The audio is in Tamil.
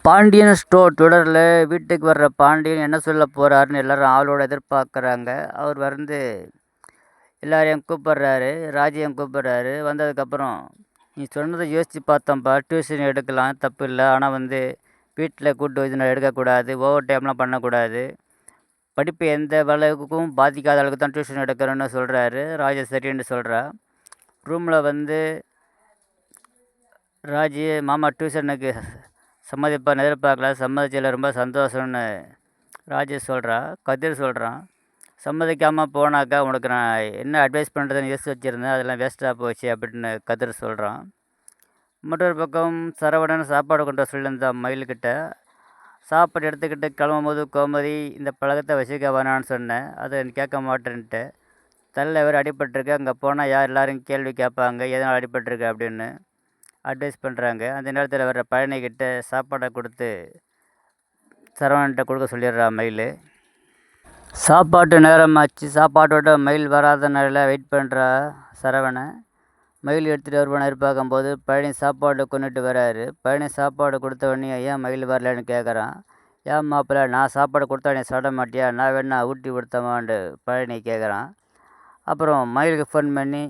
பாண்டியன் ஸ்டோர் தொடரில் வீட்டுக்கு வர்ற பாண்டியன் என்ன சொல்ல போகிறாருன்னு எல்லாரும் ஆவலோட எதிர்பார்க்குறாங்க. அவர் வந்து எல்லாரையும் கூப்பிட்றாரு, ராஜையும் கூப்பிட்றாரு. வந்ததுக்கப்புறம், "நீ சொன்னதை யோசித்து பார்த்தோம்ப்பா, டியூஷன் எடுக்கலாம் தப்பு இல்லை. ஆனால் வந்து வீட்டில் கூட்டு வச்சு நான் எடுக்கக்கூடாது, ஓவர் டைம்லாம் பண்ணக்கூடாது. படிப்பு எந்த அளவுக்கும் பாதிக்காத அளவுக்கு தான் டியூஷன் எடுக்கிறேன்னு சொல்கிறாரு. ராஜா சரின்னு சொல்கிறா. ரூமில் வந்து ராஜி மாமா டியூஷனுக்கு சம்மதிப்பான்னு எதிர்பார்க்கல, சம்மதிச்சதில் ரொம்ப சந்தோஷம்னு ராஜேஷ் சொல்கிறா. கதிர் சொல்கிறான், சம்மதிக்காமல் போனாக்கா உனக்கு நான் என்ன அட்வைஸ் பண்ணுறதுன்னு யோசிச்சு வச்சுருந்தேன், அதெல்லாம் வேஸ்ட்டாக போச்சு அப்படின்னு கதிர் சொல்கிறான். மற்றொரு பக்கம் சரவணன் சாப்பாடு கொண்டு சொல்லியிருந்தான் மயில்கிட்ட. சாப்பாடு எடுத்துக்கிட்டு கிளம்பும்போது கோமதி இந்த பழக்கத்தை வச்சுக்க வேணான்னு சொன்னேன், அதை கேட்க மாட்டேன்ட்டு. தலையில் வேறு அடிபட்டிருக்கு, அங்கே போனால் எல்லோரும் கேள்வி கேட்பாங்க, எதனால் அடிபட்டிருக்கு அப்படின்னு அட்வைஸ் பண்ணுறாங்க. அந்த நேரத்தில் வர்ற பழனிக்கிட்ட சாப்பாடை கொடுத்து சரவணன்கிட்ட கொடுக்க சொல்லிடுறா மயில். சாப்பாட்டு நேரமாச்சு. சாப்பாட்டோட மயில் வராதனால வெயிட் பண்ணுறா சரவணன். மயில் எடுத்துகிட்டு வருவான எதிர்பார்க்கும்போது பழனி சாப்பாடு கொண்டுட்டு வராரு. பழனி சாப்பாடு கொடுத்த உடனே ஏன் மயில் வரலன்னு கேட்குறான். ஏன் மாப்பிள்ள, நான் சாப்பாடு கொடுத்தா நீ சாப்பிட மாட்டியா, நான் வேணா ஊட்டி கொடுத்தமான்னு பழனி கேட்குறான். அப்புறம் மயிலுக்கு ஃபோன் பண்ணி,